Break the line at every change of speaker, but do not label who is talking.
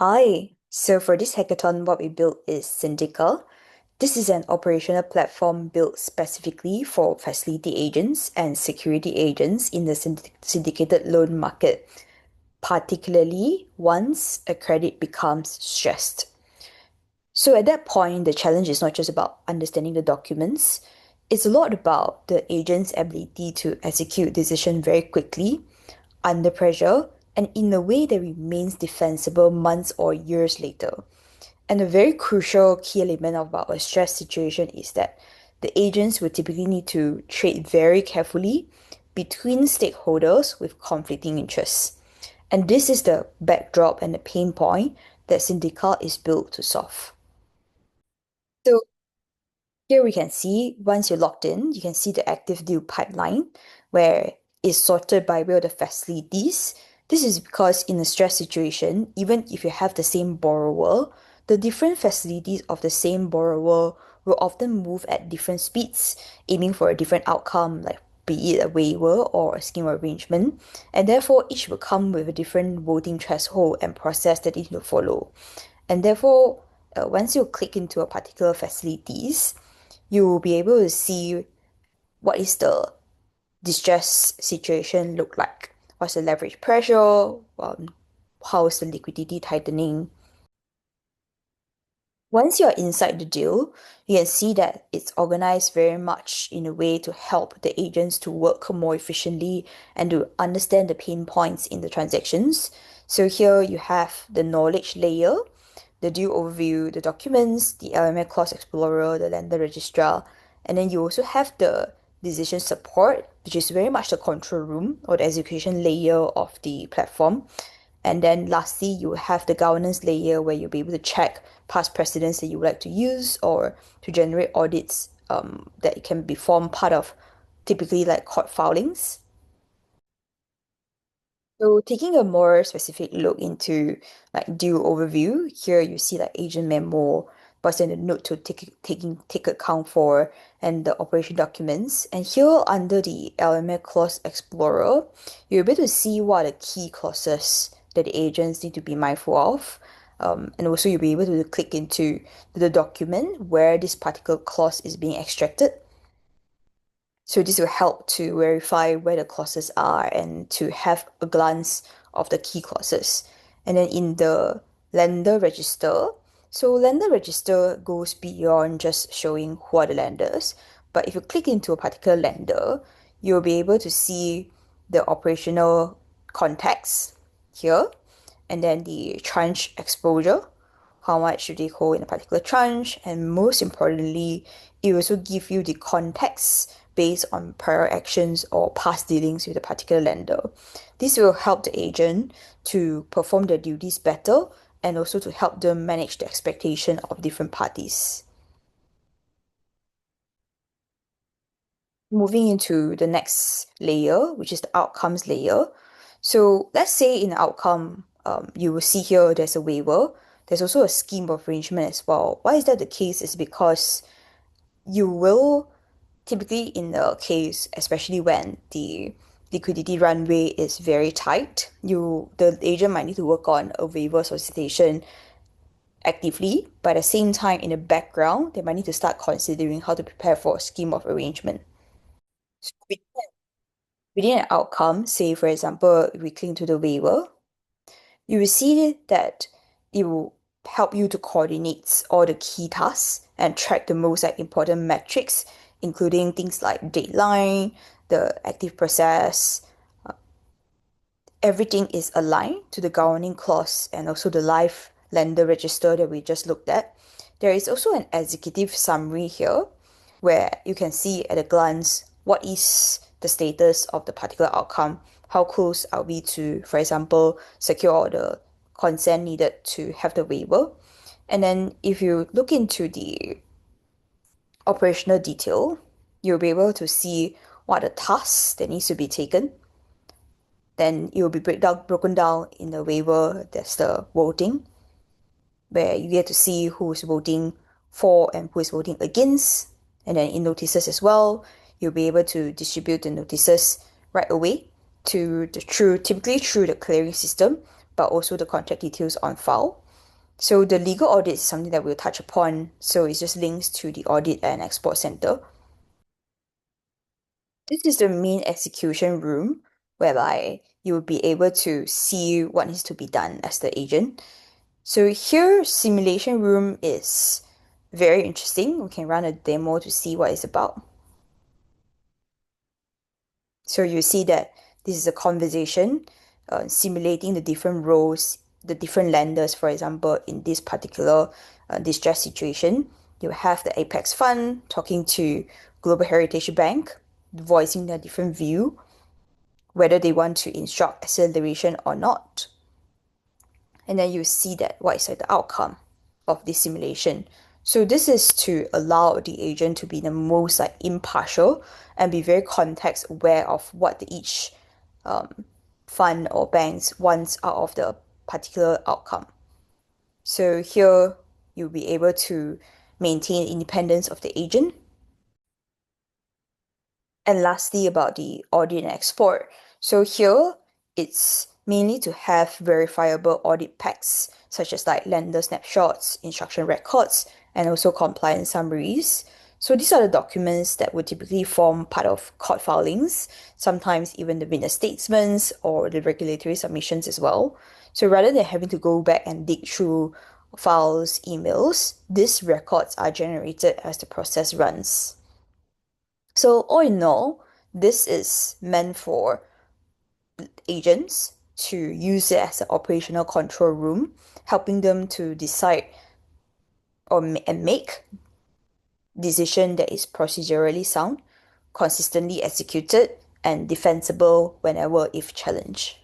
Hi. So for this hackathon, what we built is Syndica. This is an operational platform built specifically for facility agents and security agents in the syndicated loan market, particularly once a credit becomes stressed. So at that point, the challenge is not just about understanding the documents, it's a lot about the agent's ability to execute decision very quickly under pressure and in a way that remains defensible months or years later. And a very crucial key element about a stress situation is that the agents will typically need to trade very carefully between stakeholders with conflicting interests. And this is the backdrop and the pain point that Syndical is built to solve. So here we can see, once you're logged in, you can see the active deal pipeline where it's sorted by way of the facilities. This is because in a stress situation, even if you have the same borrower, the different facilities of the same borrower will often move at different speeds, aiming for a different outcome, like be it a waiver or a scheme arrangement, and therefore each will come with a different voting threshold and process that it will follow. And therefore, once you click into a particular facilities, you will be able to see what is the distress situation look like. What's the leverage pressure? How is the liquidity tightening? Once you're inside the deal, you can see that it's organized very much in a way to help the agents to work more efficiently and to understand the pain points in the transactions. So here you have the knowledge layer, the deal overview, the documents, the LMA clause explorer, the lender registrar, and then you also have the decision support, which is very much the control room or the execution layer of the platform. And then lastly, you have the governance layer where you'll be able to check past precedents that you would like to use or to generate audits that can be formed part of typically like court filings. So taking a more specific look into like deal overview, here you see like agent memo, what's in the note to take account for, and the operation documents. And here under the LMA clause explorer, you'll be able to see what are the key clauses that the agents need to be mindful of. And also you'll be able to click into the document where this particular clause is being extracted. So this will help to verify where the clauses are and to have a glance of the key clauses. And then in the lender register, so lender register goes beyond just showing who are the lenders. But if you click into a particular lender, you'll be able to see the operational context here, and then the tranche exposure, how much should they hold in a particular tranche, and most importantly, it will also give you the context based on prior actions or past dealings with a particular lender. This will help the agent to perform their duties better and also to help them manage the expectation of different parties. Moving into the next layer, which is the outcomes layer. So let's say in the outcome, you will see here there's a waiver. There's also a scheme of arrangement as well. Why is that the case? Is because you will typically in the case, especially when the liquidity runway is very tight, the agent might need to work on a waiver solicitation actively, but at the same time in the background, they might need to start considering how to prepare for a scheme of arrangement. So within an outcome, say for example, if we cling to the waiver, you will see that it will help you to coordinate all the key tasks and track the most like important metrics, including things like deadline, the active process. Everything is aligned to the governing clause and also the live lender register that we just looked at. There is also an executive summary here where you can see at a glance what is the status of the particular outcome. How close are we to, for example, secure all the consent needed to have the waiver? And then if you look into the operational detail, you'll be able to see what are the tasks that needs to be taken. Then it will be broken down in the waiver. There's the voting, where you get to see who's voting for and who is voting against. And then in notices as well, you'll be able to distribute the notices right away typically through the clearing system, but also the contract details on file. So the legal audit is something that we'll touch upon. So it's just links to the audit and export center. This is the main execution room whereby you will be able to see what needs to be done as the agent. So here, simulation room is very interesting. We can run a demo to see what it's about. So you see that this is a conversation simulating the different roles, the different lenders, for example, in this particular distress situation. You have the Apex Fund talking to Global Heritage Bank, voicing their different view, whether they want to instruct acceleration or not. And then you see that what is like the outcome of this simulation. So this is to allow the agent to be the most like impartial and be very context aware of what the each fund or banks wants out of the particular outcome. So here you'll be able to maintain independence of the agent. And lastly, about the audit and export. So here, it's mainly to have verifiable audit packs, such as like lender snapshots, instruction records, and also compliance summaries. So these are the documents that would typically form part of court filings, sometimes even the witness statements or the regulatory submissions as well. So rather than having to go back and dig through files, emails, these records are generated as the process runs. So all in all, this is meant for agents to use it as an operational control room, helping them to decide and make decision that is procedurally sound, consistently executed, and defensible whenever if challenged.